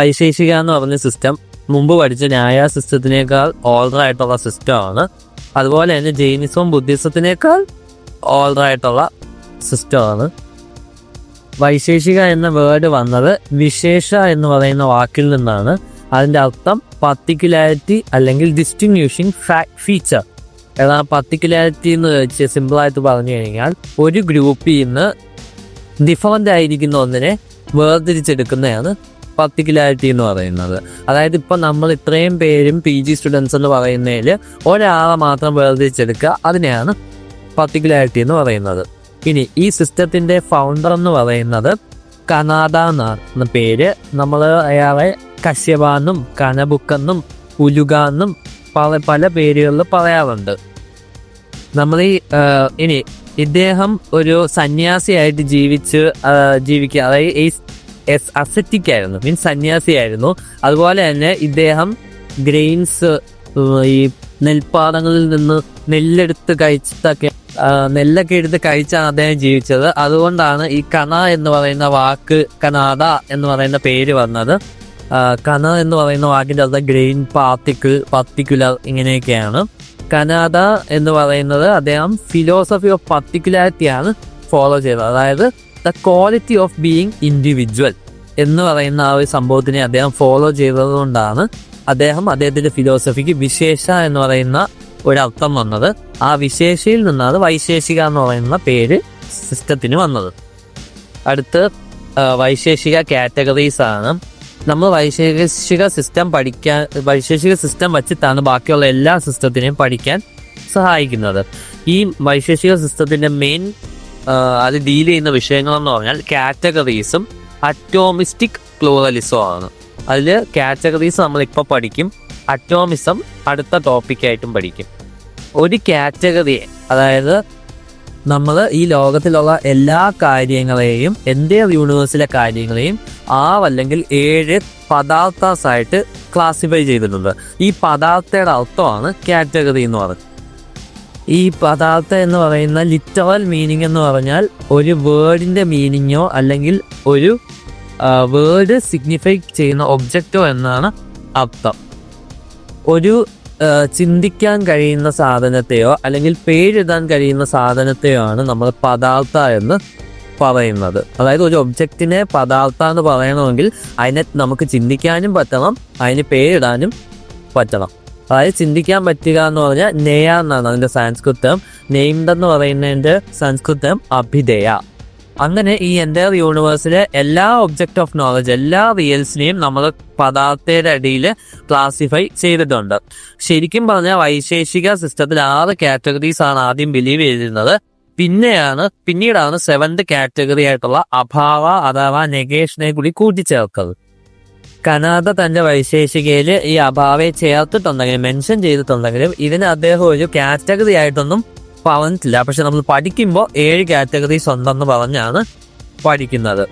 വൈശേഷിക എന്ന് പറഞ്ഞ സിസ്റ്റം മുമ്പ് പഠിച്ച ന്യായ സിസ്റ്റത്തിനേക്കാൾ ഓൾഡർ ആയിട്ടുള്ള സിസ്റ്റമാണ്. അതുപോലെ തന്നെ ജൈനിസവും ബുദ്ധിസത്തിനേക്കാൾ ഓൾഡർ ആയിട്ടുള്ള സിസ്റ്റമാണ്. വൈശേഷിക എന്ന വേർഡ് വന്നത് വിശേഷ എന്ന് പറയുന്ന വാക്കിൽ നിന്നാണ്. അതിൻ്റെ അർത്ഥം പർട്ടിക്കുലാരിറ്റി അല്ലെങ്കിൽ ഡിസ്റ്റിങ്വിഷിങ് ഫീച്ചർ. ഏതാണ് പർട്ടിക്കുലാരിറ്റി എന്ന് വെച്ച് സിമ്പിളായിട്ട് പറഞ്ഞു കഴിഞ്ഞാൽ ഒരു ഗ്രൂപ്പിൽ നിന്ന് ഡിഫറൻ്റ് ആയിരിക്കുന്ന ഒന്നിനെ വേർതിരിച്ചെടുക്കുന്നതാണ് പർട്ടിക്കുലാരിറ്റി എന്ന് പറയുന്നത്. അതായത് ഇപ്പം നമ്മൾ ഇത്രയും പേരും PG സ്റ്റുഡൻസ് എന്ന് പറയുന്നതിൽ ഒരാളെ മാത്രം വേർതിരിച്ചെടുക്കുക, അതിനെയാണ് പർട്ടിക്കുലാരിറ്റി എന്ന് പറയുന്നത്. ഇനി ഈ സിസ്റ്റത്തിൻ്റെ ഫൗണ്ടർ എന്ന് പറയുന്നത് കനാദ എന്ന പേര്. നമ്മൾ അയാളെ കശ്യപെന്നും കനബുക്കെന്നും ഉലുകാന്നും പല പേരുകളിൽ പറയാറുണ്ട്. നമ്മൾ ഇനി ഇദ്ദേഹം ഒരു സന്യാസിയായിട്ട് ജീവിക്കുക, അതായത് അസറ്റിക് ആയിരുന്നു, മീൻസ് സന്യാസിയായിരുന്നു. അതുപോലെ തന്നെ ഇദ്ദേഹം ഗ്രെയിൻസ്, ഈ നെൽപ്പാടങ്ങളിൽ നിന്ന് നെല്ലൊക്കെ എടുത്ത് കഴിച്ചാണ് അദ്ദേഹം ജീവിച്ചത്. അതുകൊണ്ടാണ് ഈ കന എന്ന് പറയുന്ന വാക്ക്, കനാദ എന്ന് പറയുന്ന പേര് വന്നത്. കന എന്ന് പറയുന്ന വാക്കിൻ്റെ അർത്ഥം ഗ്രെയിൻ, പർട്ടിക്കുലർ ഇങ്ങനെയൊക്കെയാണ്. കനാദ എന്ന് പറയുന്നത് അദ്ദേഹം ഫിലോസഫി ഓഫ് പർട്ടിക്കുലാരിറ്റിയാണ് ഫോളോ ചെയ്തത്. അതായത് the quality of being individual എന്ന് പറയുന്ന ആ ഒരു സംഭവത്തിനെ അദ്ദേഹം ഫോളോ ചെയ്തത് കൊണ്ടാണ് അദ്ദേഹത്തിൻ്റെ ഫിലോസഫിക്ക് വിശേഷ എന്ന് പറയുന്ന ഒരർത്ഥം വന്നത്. ആ വിശേഷയിൽ നിന്നാണ് വൈശേഷിക എന്ന് പറയുന്ന പേര് സിസ്റ്റത്തിന് വന്നത്. അടുത്ത് വൈശേഷിക കാറ്റഗറീസ് ആണ്. നമ്മൾ വൈശേഷിക സിസ്റ്റം വച്ചിട്ടാണ് ബാക്കിയുള്ള എല്ലാ സിസ്റ്റത്തിനെയും പഠിക്കാൻ സഹായിക്കുന്നത്. ഈ വൈശേഷിക സിസ്റ്റത്തിൻ്റെ മെയിൻ അത് ഡീൽ ചെയ്യുന്ന വിഷയങ്ങളെന്ന് പറഞ്ഞാൽ കാറ്റഗറീസും അറ്റോമിസ്റ്റിക് പ്ലൂറലിസവും ആണ്. അതിൽ കാറ്റഗറീസ് നമ്മളിപ്പോൾ പഠിക്കും, അറ്റോമിസം അടുത്ത ടോപ്പിക്കായിട്ടും പഠിക്കും. ഒരു കാറ്റഗറിയെ, അതായത് നമ്മൾ ഈ ലോകത്തിലുള്ള എല്ലാ കാര്യങ്ങളെയും, എൻ്റെ യൂണിവേഴ്സിലെ കാര്യങ്ങളെയും 6 അല്ലെങ്കിൽ 7 പദാർത്ഥായിട്ട് ക്ലാസിഫൈ ചെയ്തിട്ടുണ്ട്. ഈ പദാർത്ഥയുടെ അർത്ഥമാണ് കാറ്റഗറി എന്ന് പറയുന്നത്. ഈ പദാർത്ഥം എന്ന് പറയുന്ന ലിറ്ററൽ മീനിങ് എന്ന് പറഞ്ഞാൽ ഒരു വേർഡിൻ്റെ മീനിങ്ങോ അല്ലെങ്കിൽ ഒരു വേർഡ് സിഗ്നിഫൈ ചെയ്യുന്ന ഒബ്ജക്റ്റോ എന്നാണ് അർത്ഥം. ഒരു ചിന്തിക്കാൻ കഴിയുന്ന സാധനത്തെയോ അല്ലെങ്കിൽ പേരെഴുതാൻ കഴിയുന്ന സാധനത്തെയോ ആണ് നമ്മൾ പദാർത്ഥ എന്ന് പറയുന്നത്. അതായത് ഒരു ഒബ്ജക്റ്റിനെ പദാർത്ഥ എന്ന് പറയണമെങ്കിൽ അതിനെ നമുക്ക് ചിന്തിക്കാനും പറ്റണം, അതിന് പേരിടാനും പറ്റണം. അതായത് ചിന്തിക്കാൻ പറ്റുക എന്ന് പറഞ്ഞാൽ നെയ എന്നാണ് അതിൻ്റെ സംസ്കൃതം. നെയ്മഡ് എന്ന് പറയുന്നതിൻ്റെ സംസ്കൃതം അഭിധേയ. അങ്ങനെ ഈ എൻ്റയർ യൂണിവേഴ്സിലെ എല്ലാ ഒബ്ജക്റ്റ് ഓഫ് നോളജ്, എല്ലാ റിയൽസിനെയും നമ്മൾ പദാർത്ഥയുടെ അടിയിൽ ക്ലാസിഫൈ ചെയ്തിട്ടുണ്ട്. ശരിക്കും പറഞ്ഞാൽ വൈശേഷിക സിസ്റ്റത്തിൽ 6 കാറ്റഗറീസ് ആണ് ആദ്യം ബിലീവ് ചെയ്തിരുന്നത്. പിന്നീടാണ് 7th കാറ്റഗറി ആയിട്ടുള്ള അഭാവ അഥവാ നെഗേഷനെ കൂടി കൂട്ടിച്ചേർത്തത്. കനാദ തന്റെ വൈശേഷികയിൽ ഈ അഭാവയെ ചേർത്തിട്ടുണ്ടെങ്കിലും, മെൻഷൻ ചെയ്തിട്ടുണ്ടെങ്കിലും ഇതിന് അദ്ദേഹം ഒരു കാറ്റഗറി ആയിട്ടൊന്നും പറഞ്ഞിട്ടില്ല. പക്ഷെ നമ്മൾ പഠിക്കുമ്പോൾ 7 കാറ്റഗറീസ് ഉണ്ടെന്ന് പറഞ്ഞാണ് പഠിക്കുന്നത്.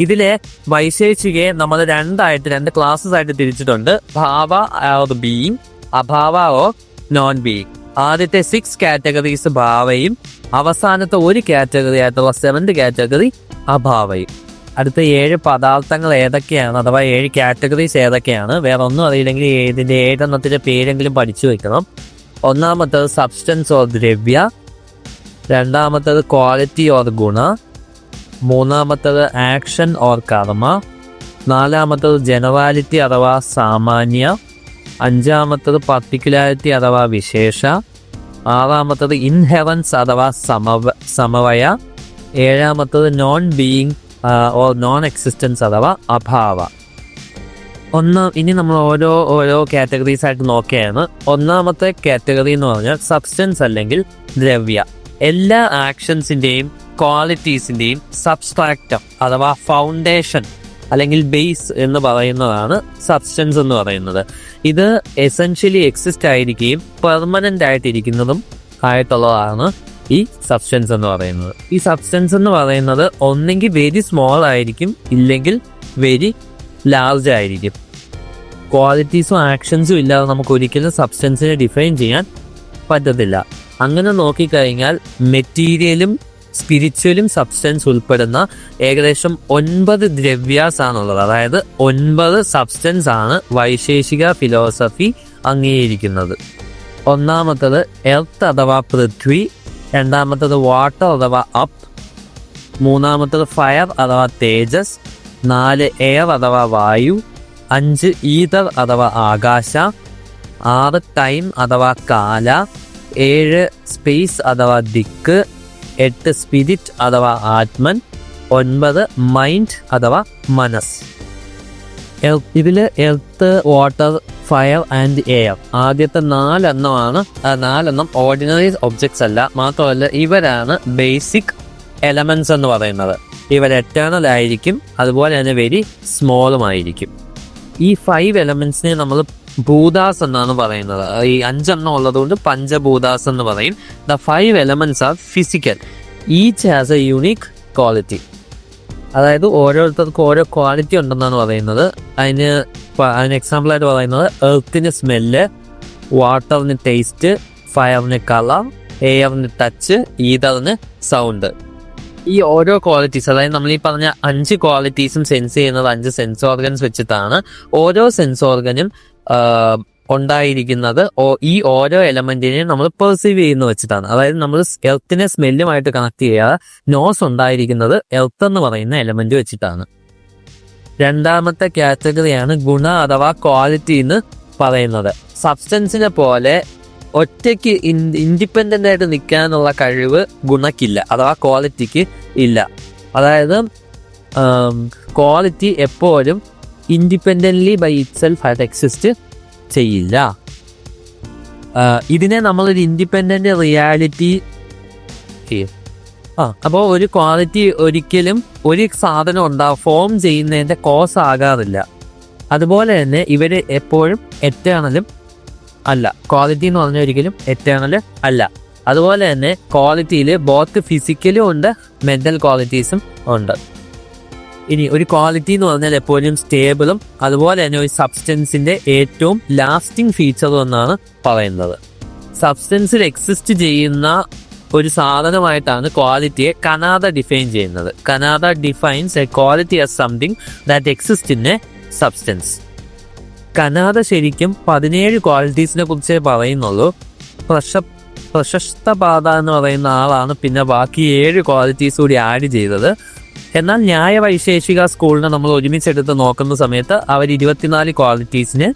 ഇതിലെ വൈശേഷികയെ നമ്മൾ 2 ക്ലാസ്സസ് ആയിട്ട് തിരിച്ചിട്ടുണ്ട്. ഭാവ ഓർ ബീയിങ്, അഭാവ ഓർ നോൺ ബീയിങ്. ആദ്യത്തെ 6 കാറ്റഗറീസ് ഭാവയും അവസാനത്തെ 1 കാറ്റഗറി ആയിട്ടുള്ള 7th കാറ്റഗറി അഭാവയും. അടുത്ത 7 പദാർത്ഥങ്ങൾ ഏതൊക്കെയാണ്, അഥവാ 7 കാറ്റഗറീസ് ഏതൊക്കെയാണ്, വേറെ ഒന്നും അറിയില്ലെങ്കിൽ ഇതിൻ്റെ 7 പേരെങ്കിലും പഠിച്ചു വെക്കണം. ഒന്നാമത്തത് സബ്സ്റ്റൻസ് ഓർ ദ്രവ്യ, രണ്ടാമത്തത് ക്വാളിറ്റി ഓർ ഗുണ, മൂന്നാമത്തത് ആക്ഷൻ ഓർ കർമ്മ, നാലാമത്തത് ജനറാലിറ്റി അഥവാ സാമാന്യ, അഞ്ചാമത്തത് പർട്ടിക്കുലാരിറ്റി അഥവാ വിശേഷ, ആറാമത്തത് ഇൻഹെറൻസ് അഥവാ സമവയ, ഏഴാമത്തത് non being or non existence അഥവാ അഭാവ. ഇനി നമ്മൾ ഓരോ കാറ്റഗറീസ് ആയിട്ട് നോക്കുകയാണ്. ഒന്നാമത്തെ കാറ്റഗറി എന്ന് പറഞ്ഞാൽ സബ്സ്റ്റൻസ് അല്ലെങ്കിൽ ദ്രവ്യ. എല്ലാ ആക്ഷൻസിൻ്റെയും ക്വാളിറ്റീസിൻ്റെയും സബ്സ്ട്രാക്റ്റം അഥവാ ഫൗണ്ടേഷൻ അല്ലെങ്കിൽ ബേസ് എന്ന് പറയുന്നതാണ് സബ്സ്റ്റൻസ് എന്ന് പറയുന്നത്. ഇത് എസെൻഷ്യലി എക്സിസ്റ്റ് ആയിരിക്കുകയും പെർമനൻ്റ് ആയിട്ടിരിക്കുന്നതും ആയിട്ടുള്ളതാണ് ഈ സബ്സ്റ്റൻസ് എന്ന് പറയുന്നത്. ഈ സബ്സ്റ്റൻസ് എന്ന് പറയുന്നത് ഒന്നെങ്കിൽ വെരി സ്മോൾ ആയിരിക്കും, ഇല്ലെങ്കിൽ വെരി ലാർജ് ആയിരിക്കും. ക്വാളിറ്റീസും ആക്ഷൻസും ഇല്ലാതെ നമുക്ക് ഒരിക്കലും സബ്സ്റ്റൻസിനെ ഡിഫൈൻ ചെയ്യാൻ പറ്റത്തില്ല. അങ്ങനെ നോക്കിക്കഴിഞ്ഞാൽ മെറ്റീരിയലും സ്പിരിച്വലും സബ്സ്റ്റൻസ് ഉൾപ്പെടുന്ന ഏകദേശം 9 ദ്രവ്യാസ് ആണുള്ളത്. അതായത് 9 സബ്സ്റ്റൻസ് ആണ് വൈശേഷിക ഫിലോസഫി അംഗീകരിക്കുന്നത്. ഒന്നാമത്തത് എർത്ത് അഥവാ പൃഥ്വി, രണ്ടാമത്തത് വാട്ടർ അഥവാ അപ്പ്, മൂന്നാമത്തത് ഫയർ അഥവാ തേജസ്, 4 എയർ അഥവാ വായു, 5 ഈതർ അഥവാ ആകാശ, 6 ടൈം അഥവാ കാല, 7 സ്പേസ് അഥവാ ദിക്ക്, 8 സ്പിരിറ്റ് അഥവാ ആത്മൻ, 9 മൈൻഡ് അഥവാ മനസ്. ഇതിൽ earth, water, fire and air ആദ്യത്തെ 4 എണ്ണമാണ്. 4 എണ്ണം ഓർഡിനറി ഒബ്ജക്ട്സ് അല്ല, മാത്രമല്ല ഇവരാണ് ബേസിക് എലമെന്റ്സ് എന്ന് പറയുന്നത്. ഇവർ എറ്റേണൽ ആയിരിക്കും, അതുപോലെ തന്നെ വെരി സ്മോളുമായിരിക്കും. ഈ 5 എലമെന്റ്സിനെ നമ്മൾ ഭൂതാസ് എന്നാണ് പറയുന്നത്. ഈ 5 എണ്ണം ഉള്ളതുകൊണ്ട് പഞ്ചഭൂതാസ് എന്ന് പറയും. The 5 elements are physical, each has a unique quality. അതായത് ഓരോരുത്തർക്കും ഓരോ ക്വാളിറ്റി ഉണ്ടെന്നാണ് പറയുന്നത്. അതിന് എക്സാമ്പിളായിട്ട് പറയുന്നത് എർത്തിന് സ്മെല്ല്, വാട്ടറിന് ടേസ്റ്റ്, ഫയറിന് കളർ, എയറിന് ടച്ച്, ഈതറിന് സൗണ്ട്. ഈ ഓരോ ക്വാളിറ്റീസ്, അതായത് നമ്മൾ ഈ പറഞ്ഞ 5 ക്വാളിറ്റീസും സെൻസ് ചെയ്യുന്നത് 5 സെൻസ് ഓർഗൻസ് വെച്ചിട്ടാണ്. ഓരോ സെൻസ് ഓർഗനും ഉണ്ടായിരിക്കുന്നത് ഈ ഓരോ എലമെന്റിനെയും നമ്മൾ പെർസീവ് ചെയ്യുന്ന വെച്ചിട്ടാണ്. അതായത് നമ്മൾ എർത്തിനെ സ്മെല്ലുമായിട്ട് കണക്ട് ചെയ്യാതെ നോസ് ഉണ്ടായിരിക്കുന്നത് എർത്ത് എന്ന് പറയുന്ന എലമെന്റ് വെച്ചിട്ടാണ്. രണ്ടാമത്തെ കാറ്റഗറിയാണ് ഗുണ അഥവാ ക്വാളിറ്റി എന്ന് പറയുന്നത്. സബ്സ്റ്റൻസിനെ പോലെ ഒറ്റയ്ക്ക് ഇൻഡിപെൻഡൻ്റ് ആയിട്ട് നിൽക്കാനുള്ള കഴിവ് ഗുണക്കില്ല, അഥവാ ക്വാളിറ്റിക്ക് ഇല്ല. അതായത് ക്വാളിറ്റി എപ്പോഴും ഇൻഡിപെൻഡൻ്റ്ലി ബൈ ഇറ്റ് സെൽഫ് ആയിട്ട് എക്സിസ്റ്റ് ചെയ്യില്ല. ഇതിനെ നമ്മളൊരു ഇൻഡിപെൻഡൻ്റ് റിയാലിറ്റി അപ്പോൾ ഒരു ക്വാളിറ്റി ഒരിക്കലും ഒരു സാധനം ഫോം ചെയ്യുന്നതിൻ്റെ കോസ് ആകാറില്ല. അതുപോലെ തന്നെ ഇവർ എപ്പോഴും എറ്റേണലും അല്ല. ക്വാളിറ്റി എന്ന് പറഞ്ഞാൽ ഒരിക്കലും എറ്റേണൽ അല്ല. അതുപോലെ തന്നെ ക്വാളിറ്റിയിൽ ബോത്ത് ഫിസിക്കലും ഉണ്ട്, മെൻ്റൽ ക്വാളിറ്റീസും ഉണ്ട്. ഇനി ഒരു ക്വാളിറ്റി എന്ന് പറഞ്ഞാൽ എപ്പോഴും സ്റ്റേബിളും അതുപോലെ തന്നെ ഒരു സബ്സ്റ്റൻസിൻ്റെ ഏറ്റവും ലാസ്റ്റിംഗ് ഫീച്ചറും എന്നാണ് പറയുന്നത്. സബ്സ്റ്റൻസിൽ എക്സിസ്റ്റ് ചെയ്യുന്ന ഒരു സാധനമായിട്ടാണ് ക്വാളിറ്റിയെ കനാദ ഡിഫൈൻ ചെയ്യുന്നത്. Kanada defines a quality as something that exist in a substance. Kanada ശരിക്കും 17 ക്വാളിറ്റീസിനെ കുറിച്ചേ പറയുന്നുള്ളൂ. പ്രശസ്ത പാത എന്ന് പറയുന്ന ആളാണ് പിന്നെ ബാക്കി 7 ക്വാളിറ്റീസ് കൂടി ആഡ് ചെയ്തത്. എന്നാൽ ന്യായ വൈശേഷിക സ്കൂളിനെ നമ്മൾ ഒരുമിച്ചെടുത്ത് നോക്കുന്ന സമയത്ത് അവർ 24 ക്വാളിറ്റീസിന്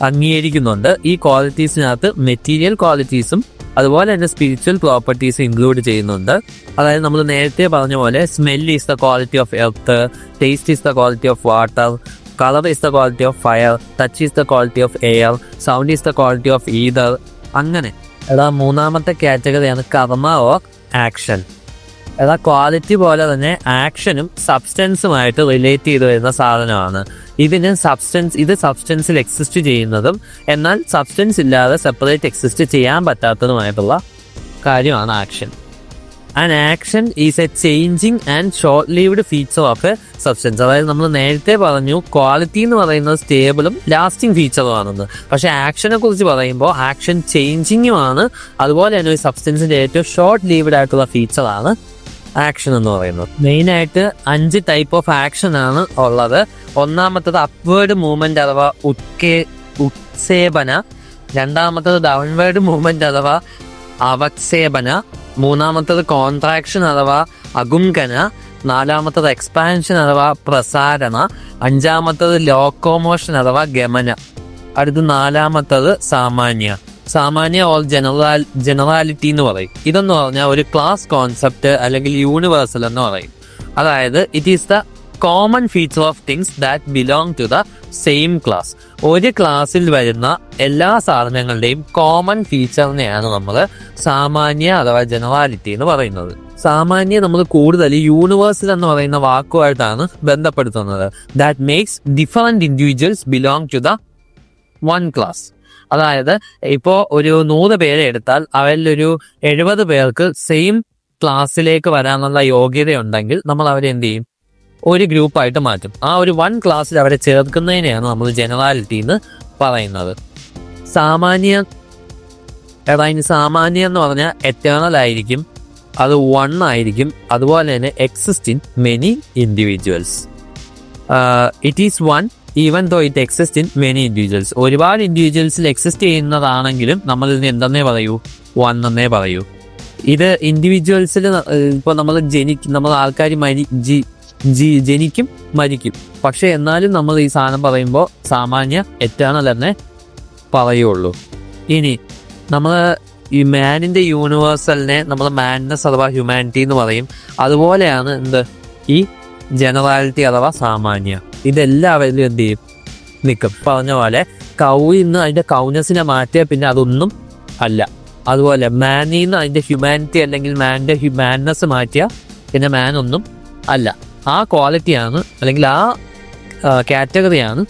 അംഗീകരിക്കുന്നുണ്ട്. ഈ ക്വാളിറ്റീസിനകത്ത് മെറ്റീരിയൽ ക്വാളിറ്റീസും അതുപോലെ തന്നെ സ്പിരിച്വൽ പ്രോപ്പർട്ടീസും ഇൻക്ലൂഡ് ചെയ്യുന്നുണ്ട്. അതായത് നമ്മൾ നേരത്തെ പറഞ്ഞ പോലെ smell is the quality of earth, taste is the quality of water, color is the quality of fire, touch is the quality of air, sound is the quality of either. അങ്ങനെ മൂന്നാമത്തെ കാറ്റഗറിയാണ് കർമ്മ or action. Quality പോലെ തന്നെ ആക്ഷനും സബ്സ്റ്റൻസുമായിട്ട് relate ചെയ്ത് വരുന്ന സാധനമാണ്. ഇത് സബ്സ്റ്റൻസിൽ എക്സിസ്റ്റ് ചെയ്യുന്നതും എന്നാൽ സബ്സ്റ്റൻസ് ഇല്ലാതെ സെപ്പറേറ്റ് എക്സിസ്റ്റ് ചെയ്യാൻ പറ്റാത്തതുമായിട്ടുള്ള കാര്യമാണ് action. An action is a changing and short-lived feature of a substance. അതായത് നമ്മൾ നേരത്തെ പറഞ്ഞു ക്വാളിറ്റി എന്ന് പറയുന്നത് സ്റ്റേബിളും ലാസ്റ്റിംഗ് ഫീച്ചറും ആണെന്ന്. പക്ഷേ ആക്ഷനെ കുറിച്ച് പറയുമ്പോൾ ആക്ഷൻ ചേഞ്ചിങ്ങുമാണ്. അതുപോലെ തന്നെ ഒരു സബ്സ്റ്റൻസിൻ്റെ ഏറ്റവും ഷോർട്ട് ലീവ്ഡ് ആയിട്ടുള്ള ഫീച്ചറാണ് ആക്ഷൻ എന്ന് പറയുന്നത്. മെയിനായിട്ട് 5 ടൈപ്പ് ഓഫ് ആക്ഷൻ ആണ് ഉള്ളത്. ഒന്നാമത്തത് അപ്വേർഡ് മൂവ്മെൻറ്റ് അഥവാ ഉത്സേപന, രണ്ടാമത്തത് ഡൗൺവേർഡ് മൂവ്മെൻറ്റ് അഥവാ അവക്ഷേപന, മൂന്നാമത്തത് കോൺട്രാക്ഷൻ അഥവാ അകുംകന, നാലാമത്തത് എക്സ്പാൻഷൻ അഥവാ പ്രസാരണ, അഞ്ചാമത്തത് ലോക്കോമോഷൻ അഥവാ ഗമന. അടുത്ത് നാലാമത്തത് സാമാന്യ ഓർ ജനറാലിറ്റി എന്ന് പറയും. ഇതെന്ന് പറഞ്ഞാൽ ഒരു ക്ലാസ് കോൺസെപ്റ്റ് അല്ലെങ്കിൽ യൂണിവേഴ്സൽ എന്ന് പറയും. അതായത് it is the common feature of things that belong to the same class. ഒരു ക്ലാസ്സിൽ വരുന്ന എല്ലാ സാധനങ്ങളുടെയും കോമൺ ഫീച്ചറിനെയാണ് നമ്മൾ സാമാന്യ അഥവാ ജനറാലിറ്റി എന്ന് പറയുന്നത്. സാമാന്യ നമ്മൾ കൂടുതൽ യൂണിവേഴ്സൽ എന്ന് പറയുന്ന വാക്കുമായിട്ടാണ് ബന്ധപ്പെടുത്തുന്നത്. That makes different individuals belong to the one class. അതായത് ഇപ്പോൾ ഒരു 100 പേരെ എടുത്താൽ അവരിലൊരു 70 പേർക്ക് സെയിം ക്ലാസ്സിലേക്ക് വരാനുള്ള യോഗ്യതയുണ്ടെങ്കിൽ നമ്മൾ അവരെ എന്ത് ചെയ്യും? ഒരു ഗ്രൂപ്പായിട്ട് മാറ്റും. ആ ഒരു 1 ക്ലാസ്സിൽ അവരെ ചേർക്കുന്നതിനെയാണ് നമ്മൾ ജനറാലിറ്റി എന്ന് പറയുന്നത്. സാമാന്യ എന്ന് പറഞ്ഞാൽ എറ്റേണൽ ആയിരിക്കും. അത് 1 ആയിരിക്കും. അതുപോലെ തന്നെ exist in many individuals. It is 1 even though it exist in many individuals. ഒരുപാട് ഇൻഡിവിജ്വൽസിൽ എക്സിസ്റ്റ് ചെയ്യുന്നതാണെങ്കിലും നമ്മൾ ഇതിന് എന്തെന്നേ പറയൂ, 1 എന്നേ പറയൂ. ഇത് ഇൻഡിവിജ്വൽസിൽ ഇപ്പോൾ നമ്മൾ ആൾക്കാർ ജനിക്കും മരിക്കും, പക്ഷെ എന്നാലും നമ്മൾ ഈ സാധനം പറയുമ്പോൾ സാമാന്യ എറ്റേണൽ എന്നേ പറയുള്ളൂ. ഇനി നമ്മൾ ഈ മാനിൻ്റെ യൂണിവേഴ്സലിനെ നമ്മൾ മാൻനെസ് അഥവാ ഹ്യൂമാനിറ്റി എന്ന് പറയും. അതുപോലെയാണ് ഈ ജനറാലിറ്റി അഥവാ സാമാന്യ. ഇതെല്ലാവരിലും എന്ത് ചെയ്യും, നിൽക്കും. പറഞ്ഞ പോലെ കൗന്ന് അതിൻ്റെ കൗനെസ്സിനെ മാറ്റിയാൽ പിന്നെ അതൊന്നും അല്ല. അതുപോലെ മാനിൽ നിന്ന് അതിൻ്റെ ഹ്യൂമാനിറ്റി അല്ലെങ്കിൽ മാൻ്റെ മാൻനെസ് മാറ്റിയാൽ പിന്നെ മാൻ ഒന്നും അല്ല. ആ ക്വാളിറ്റിയാണ് അല്ലെങ്കിൽ ആ കാറ്റഗറിയാണ്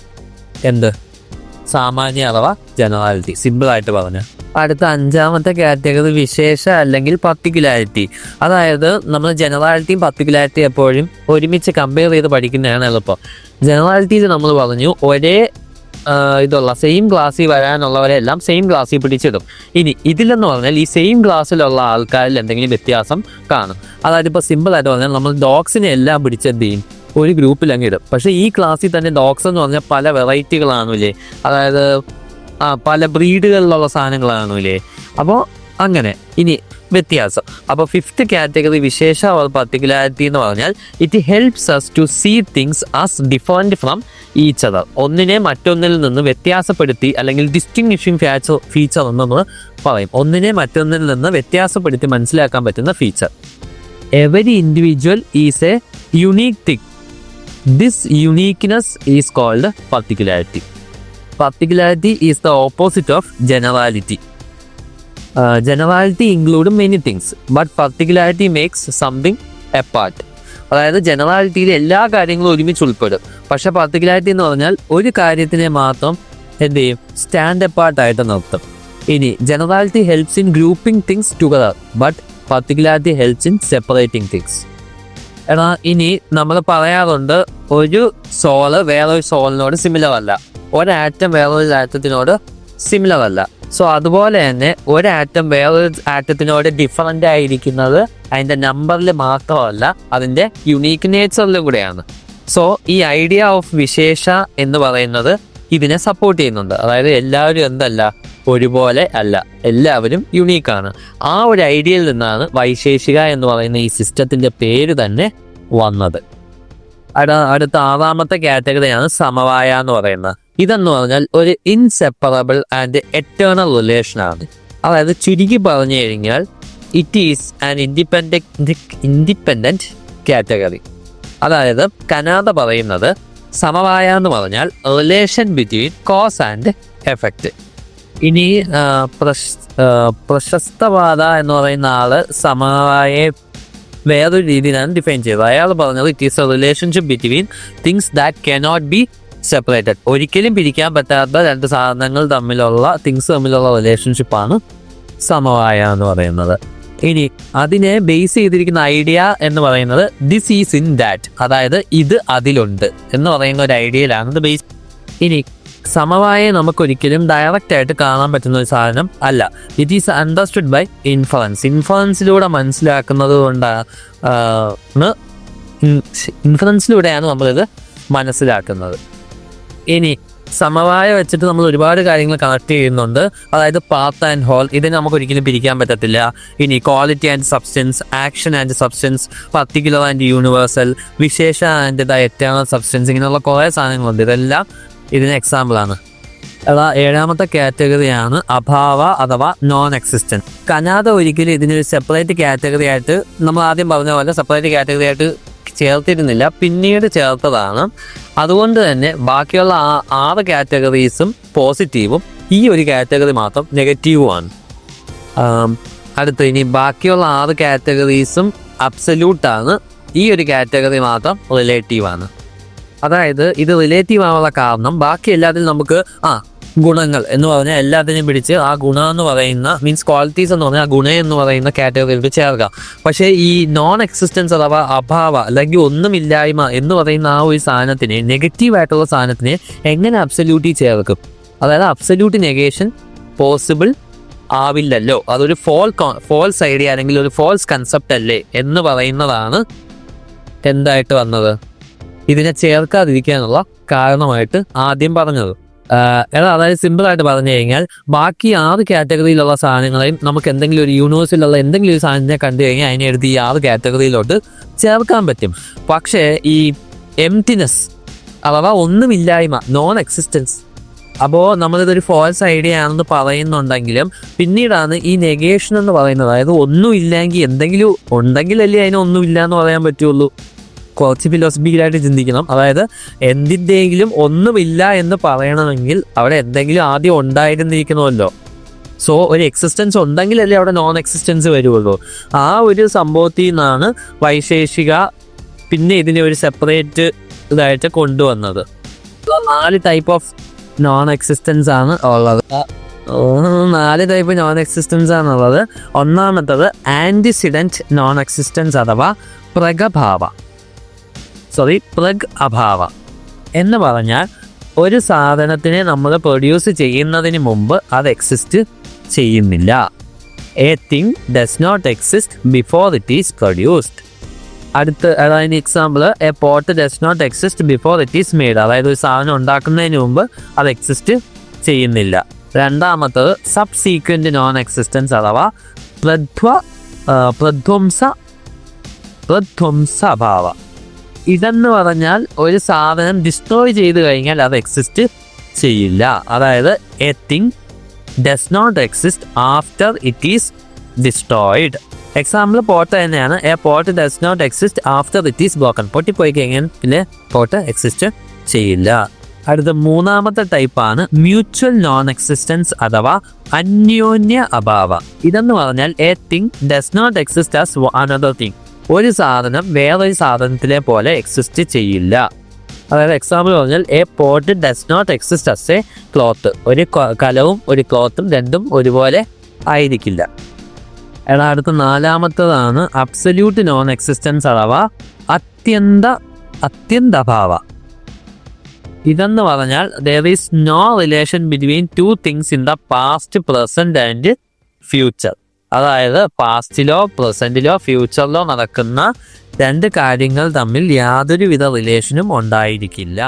സാമാന്യ അഥവാ ജനറാലിറ്റി, സിമ്പിളായിട്ട് പറഞ്ഞ. അടുത്ത 5ാമത്തെ കാറ്റഗറി വിശേഷ അല്ലെങ്കിൽ പർട്ടിക്കുലാരിറ്റി. അതായത് നമ്മൾ ജനറാലിറ്റിയും പർട്ടിക്കുലാരിറ്റി എപ്പോഴും ഒരുമിച്ച് കമ്പയർ ചെയ്ത് പഠിക്കുന്നതാണ് എളുപ്പം. ജനറാലിറ്റിയിൽ നമ്മൾ പറഞ്ഞു ഒരേ സെയിം ക്ലാസ്സിൽ വരാനുള്ളവരെല്ലാം സെയിം ക്ലാസ്സിൽ പിടിച്ചിടും. ഇനി ഇതിലെന്ന് പറഞ്ഞാൽ ഈ സെയിം ക്ലാസ്സിലുള്ള ആൾക്കാരിൽ എന്തെങ്കിലും വ്യത്യാസം കാണും. അതായത് ഇപ്പോൾ സിമ്പിളായിട്ട് പറഞ്ഞാൽ നമ്മൾ ഡോഗ്സിനെ എല്ലാം പിടിച്ചെന്ത് ചെയ്യും, ഒരു ഗ്രൂപ്പിൽ അങ്ങ് ഇടും. പക്ഷേ ഈ ക്ലാസ്സിൽ തന്നെ ഡോഗ്സ് എന്ന് പറഞ്ഞാൽ പല വെറൈറ്റികളാണില്ലേ, അതായത് പല ബ്രീഡുകളിലുള്ള സാധനങ്ങളാണില്ലേ. അപ്പോൾ അങ്ങനെ ഇനി വ്യത്യാസം. അപ്പോൾ 5th കാറ്റഗറി വിശേഷ പർട്ടിക്കുലാരിറ്റി എന്ന് പറഞ്ഞാൽ it helps us to see things as different from each other. ഒന്നിനെ മറ്റൊന്നിൽ നിന്ന് വ്യത്യാസപ്പെടുത്തി അല്ലെങ്കിൽ ഡിസ്റ്റിങ്വിഷിംഗ് ഫീച്ചർ എന്ന് പറയും. ഒന്നിനെ മറ്റൊന്നിൽ നിന്ന് വ്യത്യാസപ്പെടുത്തി മനസ്സിലാക്കാൻ പറ്റുന്ന feature. Every individual is a unique thing. This uniqueness is called particularity. Particularity is the opposite of generality. Generality includes many things, but particularity makes something apart. അതായത് ജനറാലിറ്റിയിൽ എല്ലാ കാര്യങ്ങളും ഒരുമിച്ച് ഉൾപ്പെടും. പക്ഷെ പർട്ടിക്കുലാരിറ്റി എന്ന് പറഞ്ഞാൽ ഒരു കാര്യത്തിനെ മാത്രം എന്ത് ചെയ്യും, സ്റ്റാൻഡ് അപ്പാർട്ടായിട്ട് നിർത്തും. ഇനി generality helps in grouping things together, but particularity helps in separating things. ഇനി നമ്മൾ പറയാറുണ്ട് ഒരു സോള് വേറൊരു സോളിനോട് സിമിലർ അല്ല, ഒരാറ്റം വേറൊരു ആറ്റത്തിനോട് സിമിലർ അല്ല. സോ അതുപോലെ തന്നെ ഒരാറ്റം വേറൊരു ആറ്റത്തിനോട് ഡിഫറൻ്റ് ആയിരിക്കുന്നത് അതിൻ്റെ നമ്പറിൽ മാത്രമല്ല, അതിൻ്റെ യുണീക്ക് നേച്ചറിലും കൂടെയാണ്. സോ ഈ ഐഡിയ ഓഫ് വിശേഷ എന്ന് പറയുന്നത് ഇതിനെ സപ്പോർട്ട് ചെയ്യുന്നുണ്ട്. അതായത് എല്ലാവരും ഒരുപോലെ അല്ല, എല്ലാവരും യുണീക്കാണ്. ആ ഒരു ഐഡിയയിൽ നിന്നാണ് വൈശേഷിക എന്ന് പറയുന്ന ഈ സിസ്റ്റത്തിൻ്റെ പേര് തന്നെ വന്നത്. അടുത്ത 6ാമത്തെ കാറ്റഗറിയാണ് സമവായ എന്ന് പറയുന്നത്. ഇതെന്ന് പറഞ്ഞാൽ ഒരു ഇൻസെപ്പറബിൾ ആൻഡ് എറ്റേണൽ റിലേഷനാണ്. അതായത് ചുരുക്കി പറഞ്ഞു കഴിഞ്ഞാൽ it is an independent category. അതായത് കനാഡ പറയുന്നത് സമവായ എന്ന് പറഞ്ഞാൽ relation between cause and effect. ഇനി പ്രശസ്തവാദ എന്ന് പറയുന്ന ആള് സമവായെ വേറൊരു രീതിയിലാണ് ഡിഫൈൻ ചെയ്തത്. അയാൾ പറഞ്ഞത് it is A relationship between things that cannot be separated. ഒരിക്കലും പിരിക്കാൻ പറ്റാത്ത 2 സാധനങ്ങൾ തമ്മിലുള്ള റിലേഷൻഷിപ്പാണ് സമവായ എന്ന് പറയുന്നത്. ഇനി അതിനെ ബേസ് ചെയ്തിരിക്കുന്ന ഐഡിയ എന്ന് പറയുന്നത് ദിസ് ഈസ് ഇൻ ദാറ്റ്, അതായത് ഇത് അതിലുണ്ട് എന്ന് പറയുന്ന ഒരു ഐഡിയയിലാണ് ഇത് ബേസ്. ഇനി സമവായെ നമുക്കൊരിക്കലും ഡയറക്റ്റ് ആയിട്ട് കാണാൻ പറ്റുന്ന ഒരു സാധനം അല്ല. ഇറ്റ് ഈസ് അണ്ടർസ്റ്റുഡ് ബൈ ഇൻഫറൻസിലൂടെ മനസ്സിലാക്കുന്നത് ഇൻഫറൻസിലൂടെയാണ് നമ്മളിത് മനസ്സിലാക്കുന്നത്. ഇനി സമവായ വെച്ചിട്ട് നമ്മൾ ഒരുപാട് കാര്യങ്ങൾ കണക്ട് ചെയ്യുന്നുണ്ട്. അതായത് പാത്ത് ആൻഡ് ഹോൾ, ഇതിനെ നമുക്ക് ഒരിക്കലും പിരിക്കാൻ പറ്റത്തില്ല. ഇനി quality and substance, action and substance, particular and universal, വിശേഷ ആൻഡ് ദ എറ്റേണൽ സബ്സ്റ്റൻസ്, ഇങ്ങനെയുള്ള കുറേ സാധനങ്ങളുണ്ട്. ഇതെല്ലാം ഇതിന് എക്സാമ്പിളാണ്. 7ാമത്തെ കാറ്റഗറിയാണ് അഭാവ അഥവാ നോൺ എക്സിസ്റ്റൻറ്റ്. കനാഡ ഒരിക്കലും ഇതിനൊരു സെപ്പറേറ്റ് കാറ്റഗറി ആയിട്ട്, നമ്മൾ ആദ്യം പറഞ്ഞ പോലെ സെപ്പറേറ്റ് കാറ്റഗറി ആയിട്ട് ചേർത്തിരുന്നില്ല, പിന്നീട് ചേർത്തതാണ്. അതുകൊണ്ട് തന്നെ ബാക്കിയുള്ള 6 കാറ്റഗറീസും പോസിറ്റീവും ഈ ഒരു കാറ്റഗറി മാത്രം നെഗറ്റീവുമാണ്. അടുത്ത് ഇനി ബാക്കിയുള്ള 6 കാറ്റഗറീസും അബ്സല്യൂട്ടാണ്, ഈ ഒരു കാറ്റഗറി മാത്രം റിലേറ്റീവാണ്. അതായത് ഇത് റിലേറ്റീവ് ആവാനുള്ള കാരണം ബാക്കി എല്ലാത്തിനും നമുക്ക് ഗുണങ്ങൾ എന്ന് പറഞ്ഞാൽ എല്ലാത്തിനെയും പിടിച്ച് ആ ഗുണം എന്ന് പറയുന്ന മീൻസ് ക്വാളിറ്റീസ് എന്ന് പറഞ്ഞാൽ ആ ഗുണം എന്ന് പറയുന്ന കാറ്റഗറിയിൽ ചേർക്കാം. പക്ഷേ ഈ നോൺ എക്സിസ്റ്റൻസ് അഥവാ അഭാവ അല്ലെങ്കിൽ ഒന്നുമില്ലായ്മ എന്ന് പറയുന്ന ആ ഒരു സാധനത്തിനെ, നെഗറ്റീവായിട്ടുള്ള സാധനത്തിനെ എങ്ങനെ അബ്സല്യൂട്ടിൽ ചേർക്കും? അതായത് അബ്സല്യൂട്ട് നെഗേഷൻ പോസിബിൾ ആവില്ലല്ലോ, അതൊരു ഫോൾസ് ഐഡിയ അല്ലെങ്കിൽ ഒരു ഫോൾസ് കൺസെപ്റ്റ് അല്ലേ എന്ന് പറയുന്നതാണ് എന്തായിട്ട് വന്നത്, ഇതിനെ ചേർക്കാതിരിക്കാനുള്ള കാരണമായിട്ട് ആദ്യം പറഞ്ഞത്. അതായത് സിമ്പിളായിട്ട് പറഞ്ഞു കഴിഞ്ഞാൽ ബാക്കി 6 കാറ്റഗറിയിലുള്ള സാധനങ്ങളെയും നമുക്ക് എന്തെങ്കിലും ഒരു യൂണിവേഴ്സിലുള്ള എന്തെങ്കിലും ഒരു സാധനത്തിനെ കണ്ടു കഴിഞ്ഞാൽ അതിനെ എടുത്ത് ഈ 6 കാറ്റഗറിയിലോട്ട് ചേർക്കാൻ പറ്റും. പക്ഷേ ഈ എംപ്റ്റിനെസ് അഥവാ ഒന്നുമില്ലായ്മ, നോൺ എക്സിസ്റ്റൻസ്, അപ്പോൾ നമ്മളിതൊരു ഫോൾസ് ഐഡിയ ആണെന്ന് പറയുന്നുണ്ടെങ്കിലും പിന്നീടാണ് ഈ നെഗേഷൻ എന്ന് പറയുന്നത്. അതായത് ഒന്നുമില്ലെങ്കിൽ എന്തെങ്കിലും ഉണ്ടെങ്കിലല്ലേ അതിന് ഒന്നുമില്ല എന്ന് പറയാൻ പറ്റുള്ളൂ. കുറച്ച് ഫിലോസഫിക്കലായിട്ട് ചിന്തിക്കണം. അതായത് എന്തിൻ്റെയെങ്കിലും ഒന്നുമില്ല എന്ന് പറയണമെങ്കിൽ അവിടെ എന്തെങ്കിലും ആദ്യം ഉണ്ടായിരുന്നിരിക്കണമല്ലോ. സോ ഒരു എക്സിസ്റ്റൻസ് ഉണ്ടെങ്കിലല്ലേ അവിടെ നോൺ എക്സിസ്റ്റൻസ് വരുള്ളൂ. ആ ഒരു സംഭവത്തിൽ നിന്നാണ് വൈശേഷിക പിന്നെ ഇതിനെ ഒരു സെപ്പറേറ്റ് ഇതായിട്ട് കൊണ്ടുവന്നത്. 4 ടൈപ്പ് ഓഫ് നോൺ എക്സിസ്റ്റൻസ് ആണ് ഉള്ളത്. 4 ടൈപ്പ് നോൺ എക്സിസ്റ്റൻസ് ആണുള്ളത്. ഒന്നാമത്തത് ആൻറ്റിസിഡൻറ്റ് നോൺ എക്സിസ്റ്റൻസ് അഥവാ പ്രഗ് അഭാവ എന്ന് പറഞ്ഞാൽ ഒരു സാധനത്തിനെ നമ്മൾ പ്രൊഡ്യൂസ് ചെയ്യുന്നതിന് മുമ്പ് അത് എക്സിസ്റ്റ് ചെയ്യുന്നില്ല. A thing does not exist before it is produced. അതായത് example, a pot does not exist before it is made. അതായത് ഒരു സാധനം ഉണ്ടാക്കുന്നതിന് മുമ്പ് അത് എക്സിസ്റ്റ് ചെയ്യുന്നില്ല. രണ്ടാമത്തത് സബ്സീക്വൻറ്റ് നോൺ എക്സിസ്റ്റൻസ് അഥവാ പ്രധ്വംസഭാവ. ഇതെന്ന് പറഞ്ഞാൽ ഒരു സാധനം ഡിസ്ട്രോയ് ചെയ്ത് കഴിഞ്ഞാൽ അത് എക്സിസ്റ്റ് ചെയ്യില്ല. അതായത് a thing does not exist after it is destroyed. Example pot തന്നെയാണ്. A pot does not exist after it is broken. പൊട്ടിപ്പോയി കഴിഞ്ഞാൽ പിന്നെ പോട്ട് എക്സിസ്റ്റ് ചെയ്യില്ല. അടുത്ത മൂന്നാമത്തെ ടൈപ്പാണ് മ്യൂച്വൽ നോൺ എക്സിസ്റ്റൻസ് അഥവാ അന്യോന്യ അഭാവ. ഇതെന്ന് പറഞ്ഞാൽ a thing does not exist as another thing. ഒരു സാധനം വേറൊരു സാധനത്തിലെ പോലെ എക്സിസ്റ്റ് ചെയ്യില്ല. അതായത് എക്സാമ്പിൾ പറഞ്ഞാൽ a pot does not exist as a cloth. ഒരു കലവും ഒരു ക്ലോത്തും രണ്ടും ഒരുപോലെ ആയിരിക്കില്ല. എന്നാൽ അടുത്ത നാലാമത്തതാണ് അബ്സല്യൂട്ട് നോൺ എക്സിസ്റ്റൻസ് അഥവാ അത്യന്തഭാവ. ഇതെന്ന് പറഞ്ഞാൽ there is no relation between 2 things in the past, present and future. അതായത് പാസ്റ്റിലോ പ്രസന്റിലോ ഫ്യൂച്ചറിലോ നടക്കുന്ന 2 കാര്യങ്ങൾ തമ്മിൽ യാതൊരുവിധ റിലേഷനും ഉണ്ടായിരിക്കില്ല.